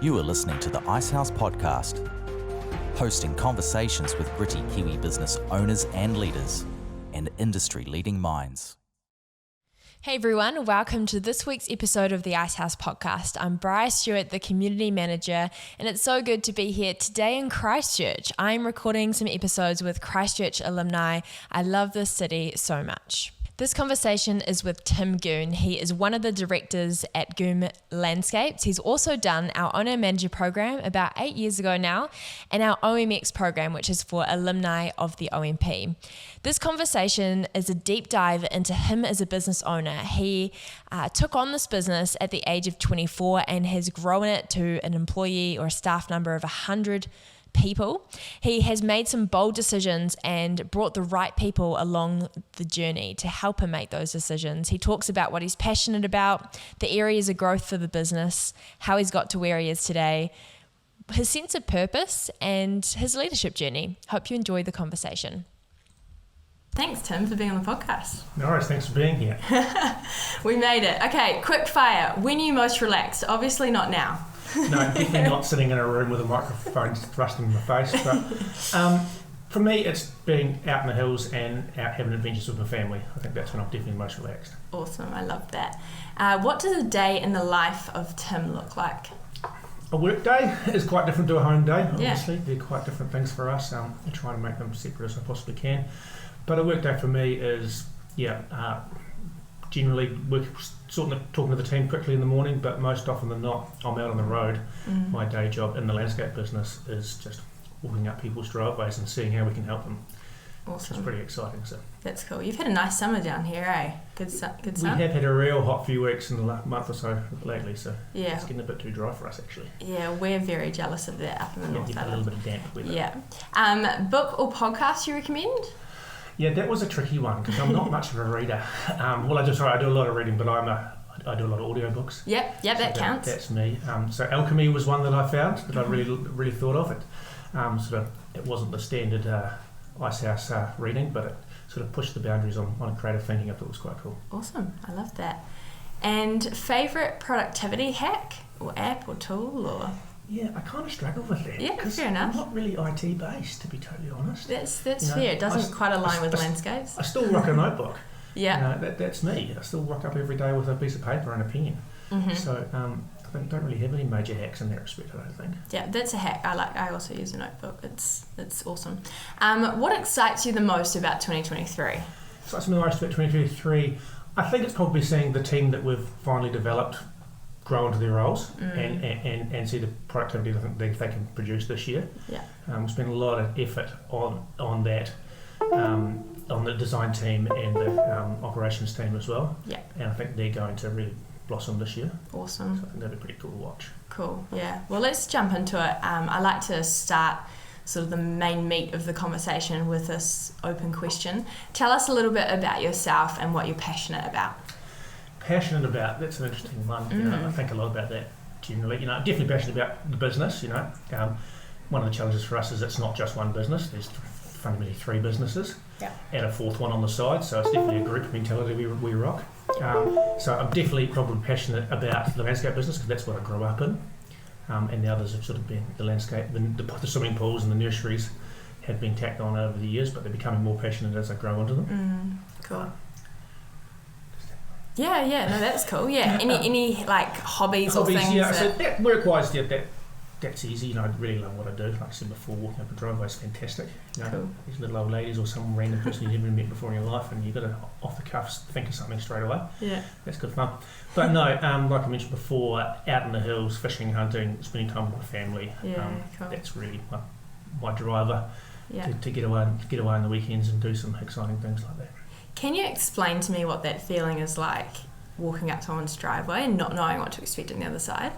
You are listening to the Icehouse Podcast, hosting conversations with gritty Kiwi business owners and leaders and industry-leading minds. Hey everyone, welcome to this week's episode of the Icehouse Podcast. I'm Bryar Stewart, the Community Manager, and it's so good to be here today in Christchurch. I'm recording some episodes with Christchurch alumni. I love this city so much. This conversation is with Tim Goom. He is one of the directors at Goom Landscapes. He's also done our Owner Manager Programme about 8 years ago now, and our OMX program, which is for alumni of the OMP. This conversation is a deep dive into him as a business owner. He took on this business at the age of 24 and has grown it to an employee or a staff number of 100 people. He has made some bold decisions and brought the right people along the journey to help him make those decisions. He talks about what he's passionate about, the areas of growth for the business, how he's got to where he is today, his sense of purpose, and his leadership journey. Hope you enjoy the conversation. Thanks, Tim, for being on the podcast. No worries, thanks for being here. We made it. Okay, quick fire. When are you most relaxed? Obviously not now. No, definitely not sitting in a room with a microphone thrust in my face. But for me, it's being out in the hills and out having adventures with my family. I think that's when I'm definitely most relaxed. Awesome, I love that. What does a day in the life of Tim look like? A work day is quite different to a home day, obviously. Yeah. They're quite different things for us. I try to make them separate as I possibly can. But a work day for me is, generally talking to the team quickly in the morning, but most often than not, I'm out on the road. My day job in the landscape business is just walking up people's driveways and seeing how we can help them. Awesome. It's pretty exciting. So that's cool. You've had a nice summer down here, eh? Good sun. We have had a real hot few weeks in the last month or so lately, so yeah. It's getting a bit too dry for us actually. Yeah, we're very jealous of that up in the North Island. A little bit of damp weather. Yeah. Book or podcast you recommend? Yeah, that was a tricky one because I'm not much of a reader. I do a lot of reading, but I do a lot of audiobooks. Yep, so that counts. That's me. So Alchemy was one that I found that I really thought of. It wasn't the standard Icehouse reading, but it sort of pushed the boundaries on creative thinking. I thought it was quite cool. Awesome, I love that. And favourite productivity hack or app or tool or? Yeah, I kind of struggle with that. Yeah, fair enough. I'm not really IT based, to be totally honest. That's fair. It doesn't quite align with landscapes. I still rock a notebook. Yeah. That's me. I still rock up every day with a piece of paper and a pen. Mm-hmm. So I don't really have any major hacks in that respect, I don't think. Yeah, that's a hack. I also use a notebook. It's awesome. What excites you the most about 2023? Excites me the most about 2023? I think it's probably seeing the team that we've finally developed grow into their roles and see the productivity they can produce this year. Yeah. We spent a lot of effort on that, on the design team and the operations team as well. Yeah. And I think they're going to really blossom this year. Awesome. So I think that'd be pretty cool to watch. Cool. Yeah. Well, let's jump into it. I like to start sort of the main meat of the conversation with this open question. Tell us a little bit about yourself and what you're passionate about. Passionate about, that's an interesting one. I think a lot about that generally. I'm definitely passionate about the business. One of the challenges for us is it's not just one business. There's fundamentally three businesses and a fourth one on the side. So it's definitely a group mentality we rock. So I'm definitely probably passionate about the landscape business because that's what I grew up in. And the others have sort of been the landscape, the swimming pools and the nurseries have been tacked on over the years, but they're becoming more passionate as I grow into them. Cool. Yeah, no, that's cool. Yeah, any like hobbies or things? Yeah, so that work-wise, that's easy. I really love what I do. Like I said before, walking up a driveway is fantastic. Cool. These little old ladies or some random person you've never met before in your life, and you've got to off the cuffs think of something straight away. Yeah, that's good fun. But no, like I mentioned before, out in the hills, fishing, hunting, spending time with my family. Cool. That's really my driver to get away on the weekends and do some exciting things like that. Can you explain to me what that feeling is like, walking up someone's driveway and not knowing what to expect on the other side?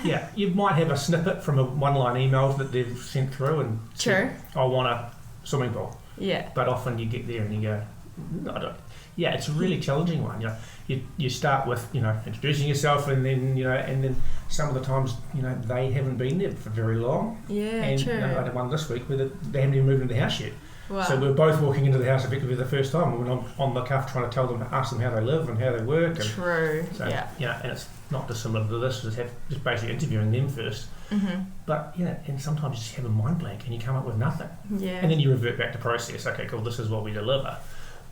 Yeah, you might have a snippet from a one-line email that they've sent through and True. I want a swimming pool. Yeah. But often you get there and you go, no, I don't. Yeah, it's a really challenging one. You start with introducing yourself, and then some of the times they haven't been there for very long. Yeah, and, true. I had one this week where they haven't even moved into the house yet. Wow. So we're both walking into the house effectively the first time, and I'm on the cuff trying to ask them how they live and how they work. And true. So, yeah. And it's not dissimilar to this, just basically interviewing them first. Mm-hmm. But and sometimes you just have a mind blank and you come up with nothing. Yeah. And then you revert back to process. Okay, cool, this is what we deliver.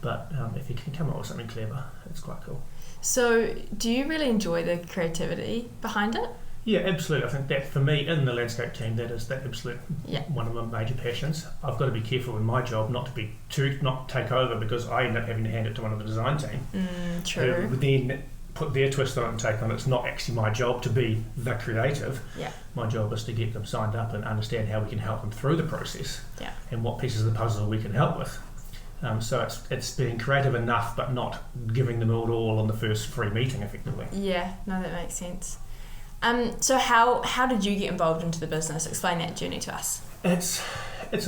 But if you can come up with something clever, it's quite cool. So do you really enjoy the creativity behind it? Yeah, absolutely. I think that for me in the landscape team, that is the absolute one of my major passions. I've got to be careful in my job not take over, because I end up having to hand it to one of the design team. True. Who would then put their twist on it and take on it. It's not actually my job to be the creative. Yeah. My job is to get them signed up and understand how we can help them through the process. Yeah. And what pieces of the puzzle we can help with. So it's being creative enough, but not giving them all on the first free meeting, effectively. Yeah, no, that makes sense. So how did you get involved into the business? Explain that journey to us. It's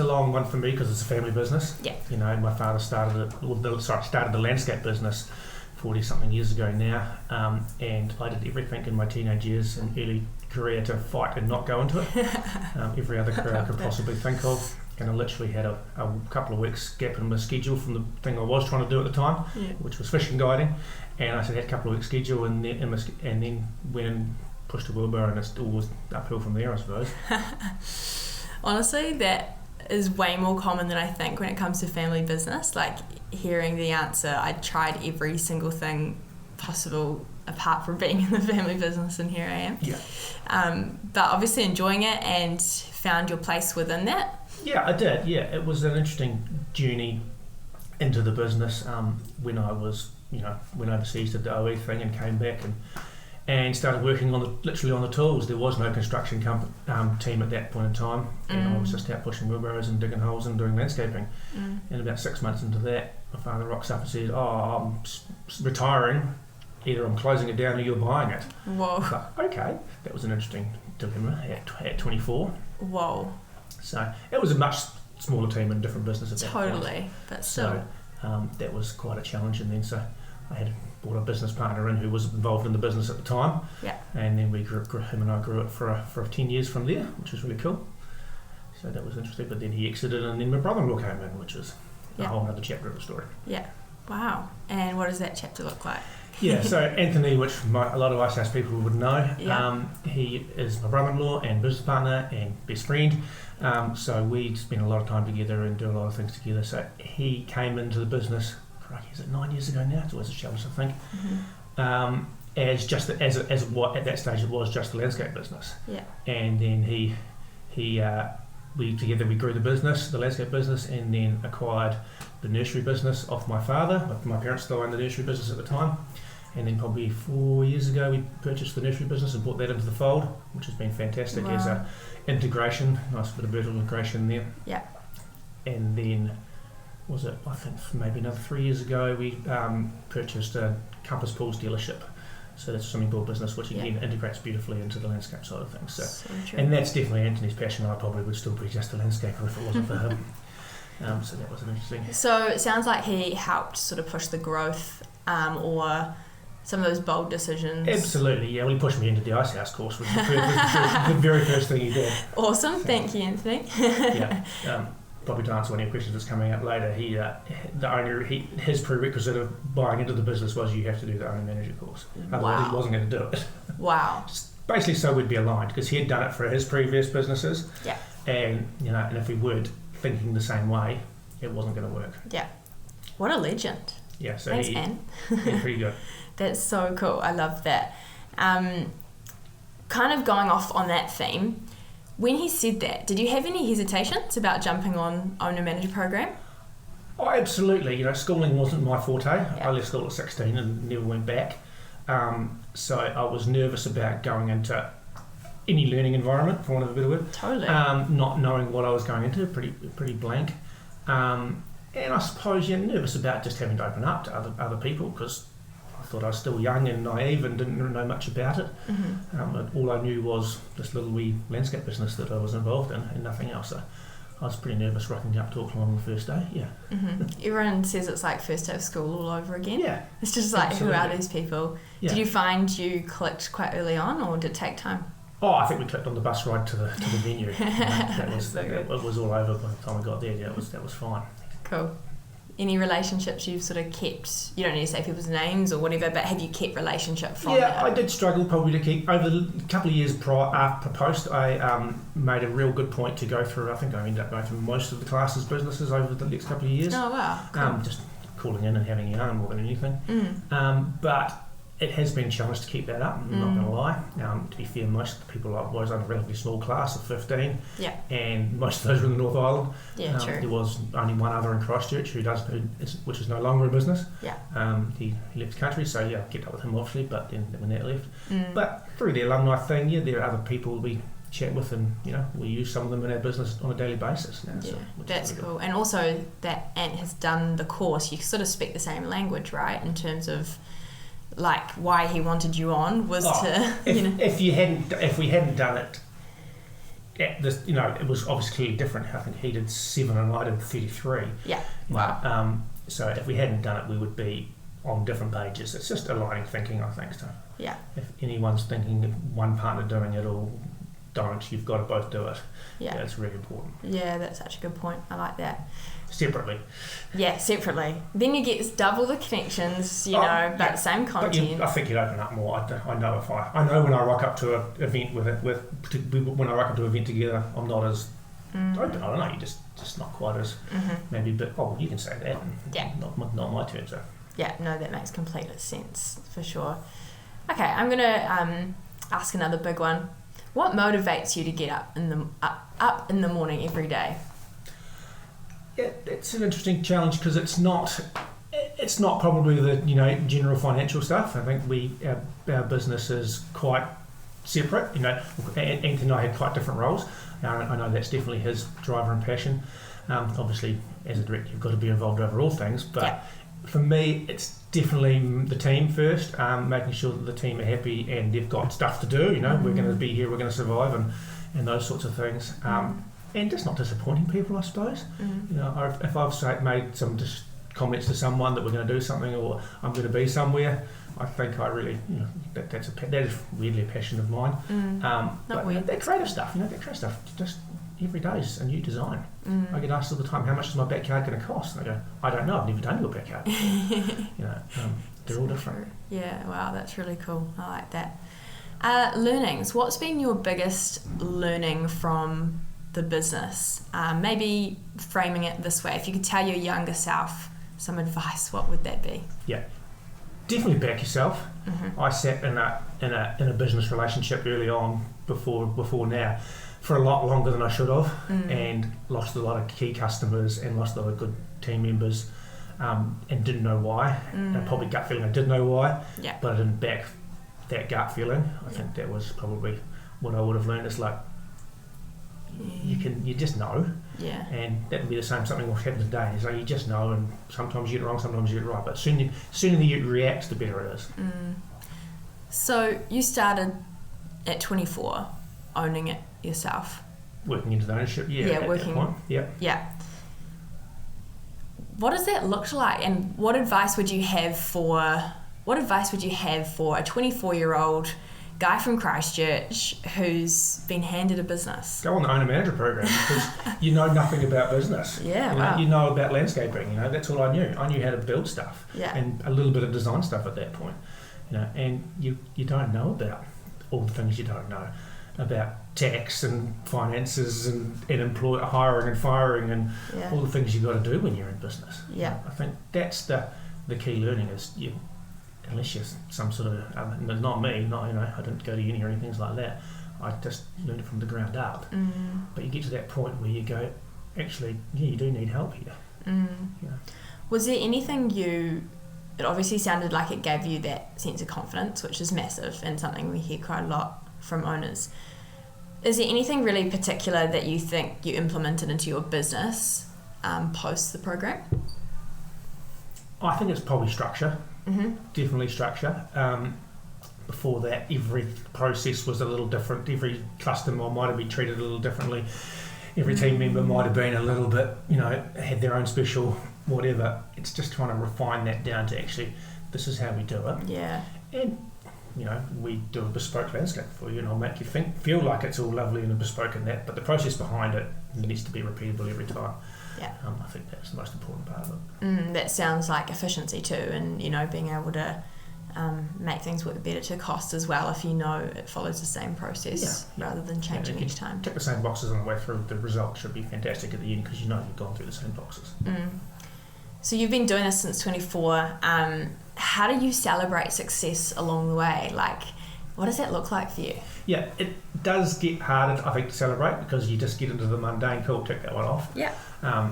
a long one for me because it's a family business. Yeah. My father started the landscape business 40-something years ago now, and I did everything in my teenage years and early career to fight and not go into it. Every other career I could possibly think of. And I literally had a couple of weeks gap in my schedule from the thing I was trying to do at the time, which was fishing guiding. And I said I had a couple of weeks schedule, and then went and pushed a wheelbarrow, and it all was uphill from there, I suppose. Honestly, that is way more common than I think when it comes to family business. Like, hearing the answer, I tried every single thing possible apart from being in the family business, and here I am. Yeah. But obviously enjoying it and found your place within that. Yeah, I did. Yeah, it was an interesting journey into the business. When I was, went overseas, did the OE thing, and came back and started working literally on the tools. There was no construction team at that point in time, and I was just out pushing wheelbarrows and digging holes and doing landscaping. And about 6 months into that, my father rocks up and says, "Oh, I'm retiring. Either I'm closing it down or you're buying it." Whoa. So, okay, that was an interesting dilemma at 24. Whoa. So it was a much smaller team and different business at that point. Totally, but still. So that was quite a challenge, and then so I had brought a business partner in who was involved in the business at the time. Yeah. And then him and I grew it for 10 years from there, which was really cool. So that was interesting. But then he exited, and then my brother-in-law came in, which was a whole other chapter of the story. Yeah. Wow. And what does that chapter look like? Yeah, so Anthony, which a lot of Icehouse people would know, he is my brother-in-law and business partner and best friend. So we spend a lot of time together and do a lot of things together. So he came into the business, is it 9 years ago now? It's always a challenge, I think. As what at that stage it was just the landscape business. Yeah. And then we grew the business, the landscape business, and then acquired the nursery business off my father. My parents still owned the nursery business at the time. And then probably 4 years ago, we purchased the nursery business and brought that into the fold, which has been fantastic as a integration, nice bit of vertical integration there. Yeah. And then, I think maybe another 3 years ago, we purchased a Compass Pools dealership. So that's a swimming pool business, which again integrates beautifully into the landscape side of things. So and that's definitely Anthony's passion. I probably would still be just a landscaper if it wasn't for him. So that was interesting. So it sounds like he helped sort of push the growth or some of those bold decisions. Absolutely, yeah. Well, he pushed me into the Icehouse course, which was the very first thing he did. Awesome, so, thank you, Anthony. Yeah, probably to answer one of your questions that's coming up later. His prerequisite of buying into the business was you have to do the Owner Manager course. Otherwise, he wasn't going to do it. Wow. Basically, so we'd be aligned because he had done it for his previous businesses. Yeah. And and if we weren't thinking the same way, it wasn't going to work. Yeah. What a legend. Yeah. So thanks, Anne. He's pretty good. That's so cool. I love that. Kind of going off on that theme, when he said that, did you have any hesitations about jumping on Owner Manager Programme? Oh, absolutely. Schooling wasn't my forte. Yeah. I left school at 16 and never went back. So I was nervous about going into any learning environment, for want of a better word. Totally. Not knowing what I was going into, pretty blank. And I suppose you're nervous about just having to open up to other people because I thought I was still young and naive and didn't know much about it. Mm-hmm. All I knew was this little wee landscape business that I was involved in and nothing else. So I was pretty nervous rocking up to Auckland on the first day, yeah. Mm-hmm. Everyone says it's like first day of school all over again. Yeah. It's just like, absolutely. Who are these people? Yeah. Did you find you clicked quite early on or did it take time? Oh, I think we clicked on the bus ride to the venue. That was all over by the time I got there. Yeah, that was fine. Cool. any relationships you've sort of kept? You don't need to say people's names or whatever, but have you kept relationship from Yeah, that? I did struggle probably to keep, over the couple of years prior post, I made a real good point to go through, I think I ended up going through most of the classes businesses over the next couple of years. Oh, wow. Cool. Just calling in and having a yarn more than anything. But it has been a challenge to keep that up, I'm not going to lie. To be fair, most of the people I was on a relatively small class of 15, and most of those were in the North Island. Yeah, true. There was only one other in Christchurch which is no longer in business. Yeah. He left the country, so I kept up with him obviously, but then when that left. But through the alumni thing, there are other people we chat with, and we use some of them in our business on a daily basis now. Yeah, so, that's cool. And also that Ant has done the course, you sort of speak the same language, right, in terms of like why he wanted you on was if we hadn't done it at this, it was obviously clearly different. I think he did 7 and I did 33. Yeah. Wow. So if we hadn't done it, we would be on different pages. It's just aligning thinking, I think. So yeah. If anyone's thinking of one partner doing it or don't, you've got to both do it. Yeah. That's really important. Yeah, that's such a good point. I like that. Separately. Yeah, separately. Then you get double the connections, but same content. But I think you'd open up more. I know when I rock up to an event when I rock up to an event together, I'm not as open. I don't know. You're just not quite as maybe. But you can say that. Yeah. Not my terms. So. Yeah. No, that makes complete sense for sure. Okay, I'm gonna ask another big one. What motivates you to get up in the morning every day? Yeah, it's an interesting challenge because it's not probably the general financial stuff. I think our business is quite separate. Anthony and I had quite different roles. I know that's definitely his driver and passion. Obviously, as a director, you've got to be involved over all things. But for me, it's definitely the team first. Making sure that the team are happy and they've got stuff to do. We're going to be here. We're going to survive, and those sorts of things. And just not disappointing people, I suppose. If I've made some comments to someone that we're going to do something or I'm going to be somewhere, I think I really, that is weirdly a passion of mine. But weird. That creative stuff, just every day is a new design. I get asked all the time, how much is my backyard going to cost? And I go, I don't know, I've never done your backyard. They're all different. Yeah, wow, that's really cool. I like that. Learnings. What's been your biggest learning from the business? Maybe framing it this way, if you could tell your younger self some advice, what would that be? Yeah, definitely back yourself. I sat in a business relationship early on before now for a lot longer than I should have, and lost a lot of key customers and lost a lot of good team members, and didn't know why. Probably gut feeling I did know why, but I didn't back that gut feeling. I think that was probably what I would have learned. Is like you just know, and that would be the same. Something will happen today. So you just know, and sometimes you get it wrong, sometimes you get it right. But sooner you react, the better it is. So you started at 24, owning it yourself. Working into the ownership, working. That point. Yeah. What does that look like, and what advice would you have for a 24-year-old guy from Christchurch who's been handed a business? Go on the Owner Manager Programme because you know nothing about business. You know about landscaping. That's all I knew. I knew how to build stuff and a little bit of design stuff at that point. And you don't know about all the things you don't know about tax and finances and hiring and firing and all the things you've got to do when you're in business. I think that's the key learning is unless you're some sort of not me, I didn't go to uni or anything like that. I just learned it from the ground up. But you get to that point where you go, actually, you do need help here. Was there anything it obviously sounded like it gave you that sense of confidence, which is massive and something we hear quite a lot from owners. Is there anything really particular that you think you implemented into your business post the program? I think it's probably structure. Definitely structure. Before that, every process was a little different. Every customer might have been treated a little differently. Every team member might have been a little bit, had their own special whatever. It's just trying to refine that down to actually, this is how we do it. Yeah. And we do a bespoke landscape for you, and I'll make you feel like it's all lovely and bespoke and that, but the process behind it needs to be repeatable every time. Yeah. I think that's the most important part of it. That sounds like efficiency too, and being able to make things work better to cost as well if it follows the same process rather than changing each time. Tick the same boxes on the way through, the result should be fantastic at the end because you've gone through the same boxes. So you've been doing this since 24. How do you celebrate success along the way? Like, what does that look like for you? Yeah, it does get harder, I think, to celebrate because you just get into the mundane, cool, tick that one off. Yeah.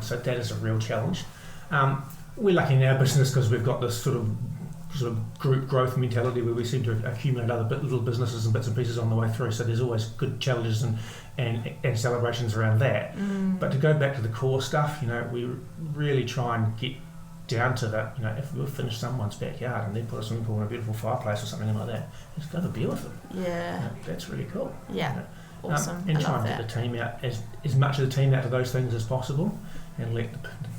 So that is a real challenge. We're lucky in our business because we've got this sort of group growth mentality where we seem to accumulate other little businesses and bits and pieces on the way through. So there's always good challenges and celebrations around that. But to go back to the core stuff, we really try and get down to that. If we've finished someone's backyard and they put a swimming pool and a beautiful fireplace or something like that, just go to beer with them. Yeah. That's really cool. Yeah. Awesome. And try and get the team out, as much of the team out to those things as possible, and let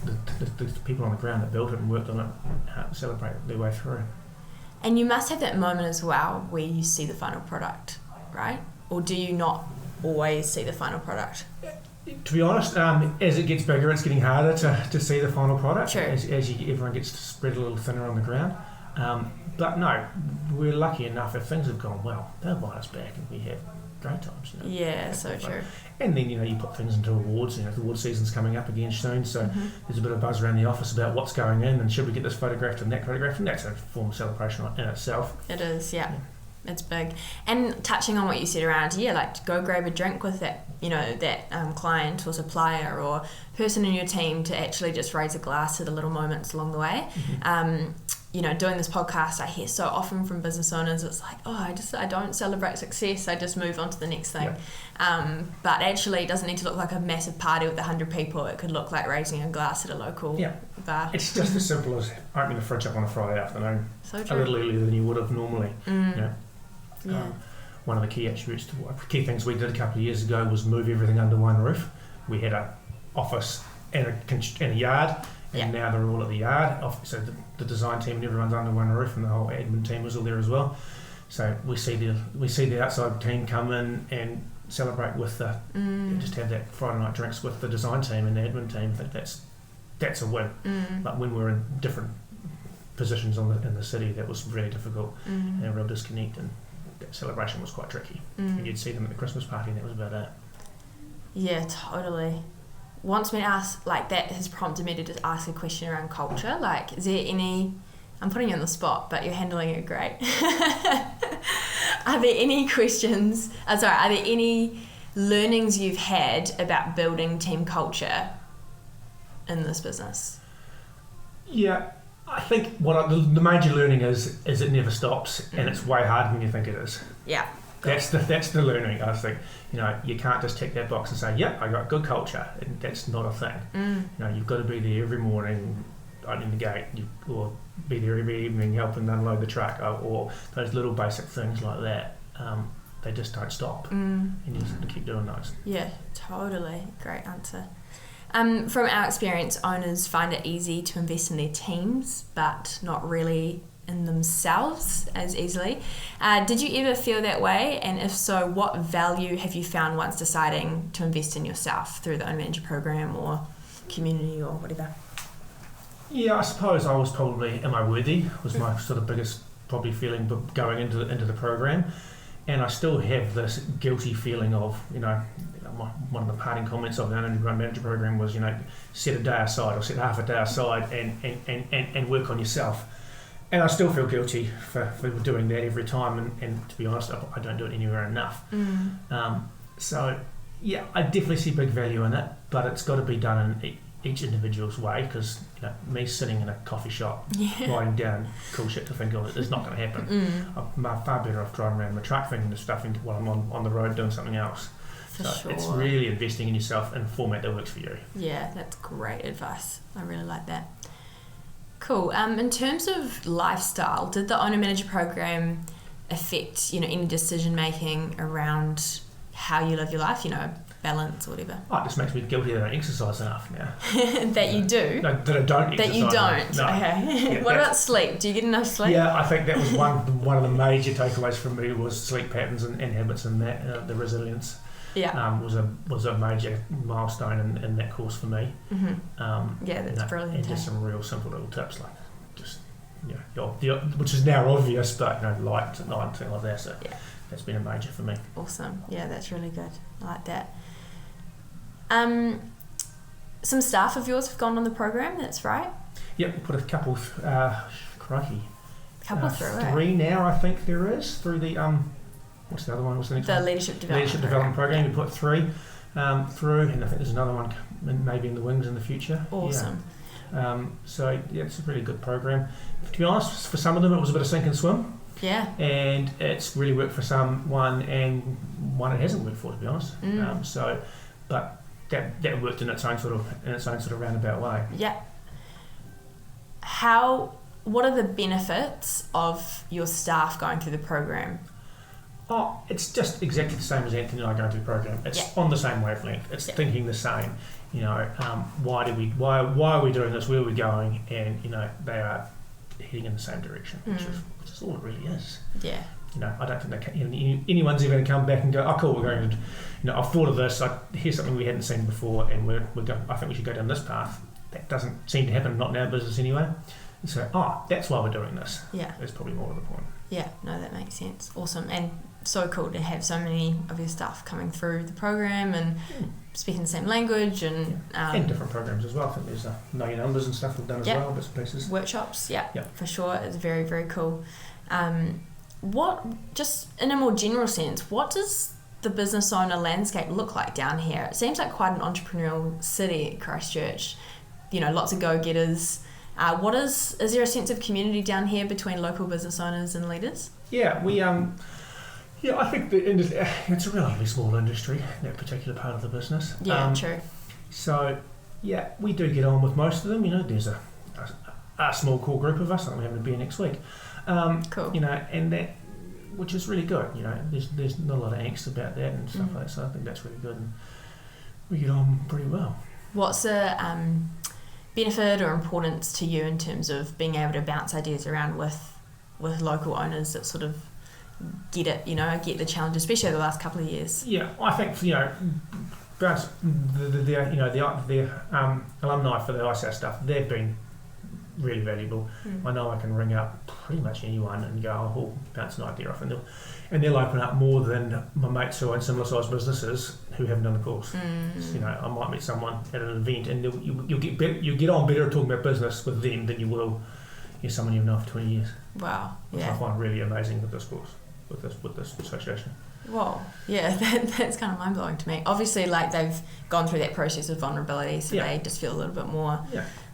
the people on the ground that built it and worked on it celebrate their way through. And you must have that moment as well where you see the final product, right? Or do you not always see the final product? To be honest, as it gets bigger, it's getting harder to see the final product. Sure. As everyone gets spread a little thinner on the ground. But no, we're lucky enough if things have gone well, they'll buy us back and we have great times. Yeah, so true. And then you put things into awards. The award season's coming up again soon, so there's a bit of buzz around the office about what's going in and should we get this photographed and that photographed, and that's a form of celebration in itself. It is, yeah. It's big. And touching on what you said around, like to go grab a drink with that, that client or supplier or person in your team to actually just raise a glass to the little moments along the way. Doing this podcast, I hear so often from business owners, it's like, I don't celebrate success, I just move on to the next thing. But actually, it doesn't need to look like a massive party with 100 people. It could look like raising a glass at a local bar. It's just as simple as opening the fridge up on a Friday afternoon, so true. A little earlier than you would have normally. One of the key things we did a couple of years ago was move everything under one roof. We had an office and a yard, and now they're all at the yard. So the design team and everyone's under one roof, and the whole admin team was all there as well. So we see the outside team come in and celebrate with just have that Friday night drinks with the design team and the admin team. I think that's a win. But when we're in different positions in the city, that was really difficult and a real disconnect, and that celebration was quite tricky. And you'd see them at the Christmas party, and that was about it. Yeah, totally. Wants me to ask, that has prompted me to just ask a question around culture. Is there any, I'm putting you on the spot, but you're handling it great. Are there any are there any learnings you've had about building team culture in this business? Yeah, I think the major learning is it never stops, and it's way harder than you think it is. Yeah. That's the learning. I think you can't just tick that box and say, "Yep, I got good culture." That's not a thing. You've got to be there every morning, opening the gate, or be there every evening helping unload the truck, or those little basic things like that. They just don't stop, and you just have to keep doing those. Yeah, totally. Great answer. From our experience, owners find it easy to invest in their teams, but not really in themselves as easily. Did you ever feel that way? And if so, what value have you found once deciding to invest in yourself through the Owner Manager Programme or community or whatever? Yeah, I suppose I was probably, am I worthy? Was my sort of biggest probably feeling going into the program. And I still have this guilty feeling of, one of the parting comments of the Owner Manager Programme was, set a day aside or set half a day aside and work on yourself. And I still feel guilty for doing that every time, and to be honest, I don't do it anywhere enough. So, yeah, I definitely see big value in it, but it's got to be done in each individual's way, because me sitting in a coffee shop writing down cool shit to think of, it's not going to happen. I'm far better off driving around my truck thinking of stuff while I'm on the road doing something else. So it's really investing in yourself in a format that works for you. Yeah, that's great advice. I really like that. Cool. In terms of lifestyle, did the Owner Manager Programme affect, any decision making around how you live your life? balance or whatever? Oh, it just makes me guilty that I don't exercise enough now. That you do? No, that I don't exercise. That you don't? No. Okay. Yeah, what about sleep? Do you get enough sleep? Yeah, I think that was one of the major takeaways from me was sleep patterns and habits, and that the resilience was a major milestone in that course for me. Mm-hmm. That's brilliant. And just some real simple little tips like just which is now obvious, but light at night and things like that. So that's been a major for me. Awesome. Yeah, that's really good. I like that. Some staff of yours have gone on the program. That's right. Yep, we put a couple. Crikey. Through three now, I think there is through the what's the other one? What's the next one? The Leadership Development Program. We put three through, and I think there's another one maybe in the wings in the future. Awesome. So it's a really good program. To be honest, for some of them it was a bit of sink and swim. Yeah. And it's really worked for someone, and one it hasn't worked for, to be honest. But that worked in its own sort of roundabout way. Yeah. What are the benefits of your staff going through the program? Oh, it's just exactly the same as Anthony and I going through the program. It's on the same wavelength. It's thinking the same. Why are we doing this? Where are we going? And they are heading in the same direction, which is all it really is. Yeah. I don't think anyone's ever going to come back and go, oh, cool, we're going to. I've thought of this. Here's something we hadn't seen before, and we're going. I think we should go down this path. That doesn't seem to happen, not in our business anyway. And so, that's why we're doing this. Yeah. That's probably more of the point. Yeah. No, that makes sense. Awesome. And so cool to have so many of your staff coming through the program and speaking the same language and different programs as well. I think there's Know Your Numbers and stuff we've done as well, bits and pieces. Workshops, for sure. It's very, very cool. What, just in a more general sense, what does the business owner landscape look like down here? It seems like quite an entrepreneurial city, Christchurch. Lots of go-getters. Is there a sense of community down here between local business owners and leaders? Yeah, we I think it's a relatively small industry, that particular part of the business. Yeah, true. So, we do get on with most of them. There's a small core group of us. I think we're having a beer next week. Cool. And that, which is really good. There's not a lot of angst about that and stuff like that. So I think that's really good, and we get on pretty well. What's the benefit or importance to you in terms of being able to bounce ideas around with local owners that sort of get it, get the challenge, especially over the last couple of years? Yeah, I think bounce the alumni for the Icehouse stuff, they've been really valuable. I know I can ring up pretty much anyone and go, oh, bounce an idea off, and they'll open up more than my mates who own similar sized businesses who haven't done the course. So, I might meet someone at an event, and you'll get on better talking about business with them than you will someone you've known for 20 years. Wow, which I find really amazing with this course, with this association. Wow, yeah, that's kind of mind blowing to me. Obviously, they've gone through that process of vulnerability, so they just feel a little bit more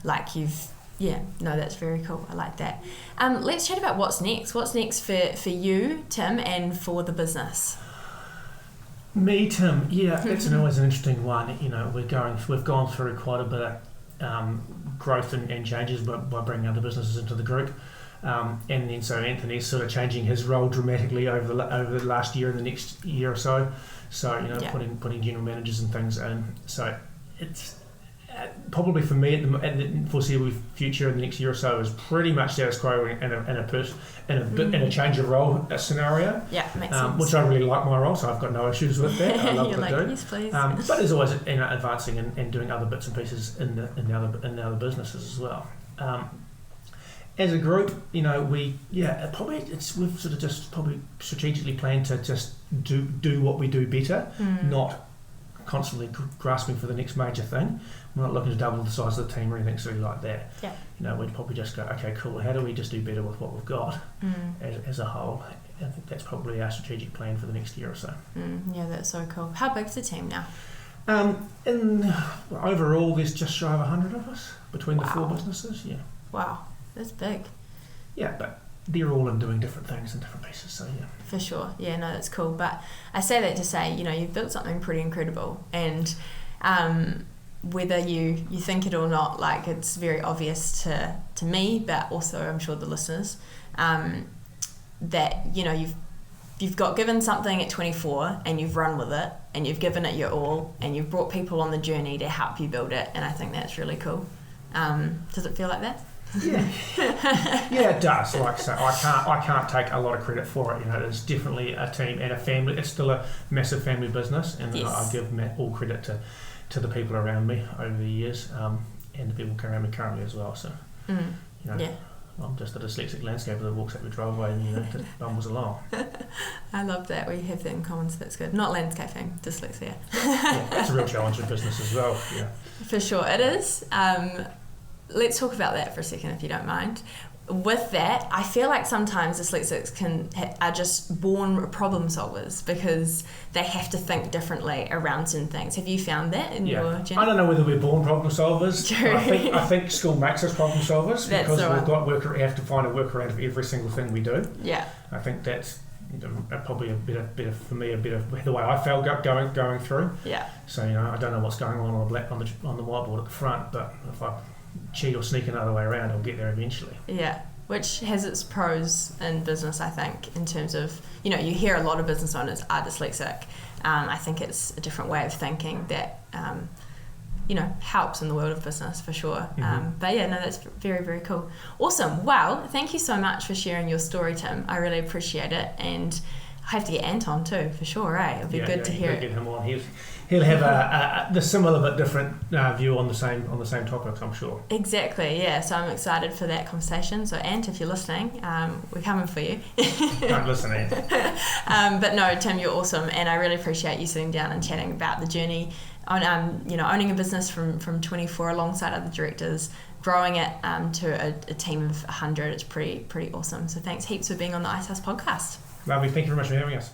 like you've. Yeah, no, that's very cool. I like that. Let's chat about what's next. What's next for you, Tim, and for the business? Me, Tim. Yeah, it's always an interesting one. We've gone through quite a bit of growth and changes by bringing other businesses into the group, and then so Anthony's sort of changing his role dramatically over the last year and the next year or so. So putting general managers and things in. So it's. Probably for me at the foreseeable future in the next year or so is pretty much status quo in a change of role scenario. Yeah, makes sense. Which I really like my role, so I've got no issues with that. I love what I do. Yes, please. But there's always advancing and doing other bits and pieces in the other businesses as well. As a group, we've sort of just probably strategically planned to just do what we do better, not constantly grasping for the next major thing. We're not looking to double the size of the team or anything silly like that. Yeah. We'd probably just go, okay, cool, how do we just do better with what we've got as a whole? I think that's probably our strategic plan for the next year or so. Yeah, that's so cool. How big's the team now? Overall, there's just shy of 100 of us between the four businesses. Yeah. Wow, that's big. Yeah, but they're all in doing different things in different pieces, so yeah. For sure. Yeah, no, that's cool. But I say that to say, you've built something pretty incredible, and whether you think it or not, it's very obvious to me, but also I'm sure the listeners, that you've you've got given something at 24 and you've run with it and you've given it your all and you've brought people on the journey to help you build it, and I think that's really cool. Does it feel like that? Yeah, it does. Like I say, I can't take a lot of credit for it. You know, it's definitely a team and a family. It's still a massive family business, and Yes. I give all credit to the people around me over the years, and the people around me currently as well. So, you know, Yeah. I'm just a dyslexic landscaper that walks up the driveway and just bumbles along. I love that we have that in common, so that's good. Not landscaping, dyslexia. Yeah, that's a real challenge in business as well. Yeah. For sure, it is. Let's talk about that for a second, if you don't mind. With that, I feel like sometimes dyslexics are just born problem solvers because they have to think differently around certain things. Have you found that in your journey? I don't know whether we're born problem solvers. True. I think school makes us problem solvers That's because the one. we have to find a workaround for every single thing we do. Yeah. I think that's probably a bit of for me, a bit of the way I felt going through. Yeah. So I don't know what's going on the whiteboard at the front, but if I cheat or sneak another way around, I'll get there eventually. Yeah, which has its pros in business, I think, in terms of, you hear a lot of business owners are dyslexic. I think it's a different way of thinking that, helps in the world of business for sure. But yeah, no, that's very, very cool. Awesome. Well, thank you so much for sharing your story, Tim. I really appreciate it. And I have to get Anton too, for sure, eh? It'll be good to hear it. Get him on. He'll have the similar but different view on the same topics, I'm sure. Exactly, yeah. So I'm excited for that conversation. So Ant, if you're listening, we're coming for you. Don't listen, Ant. But no, Tim, you're awesome, and I really appreciate you sitting down and chatting about the journey on owning a business from 24 alongside other directors, growing it to a team of 100. It's pretty awesome. So thanks heaps for being on the Icehouse podcast. Lovely. Thank you very much for having us.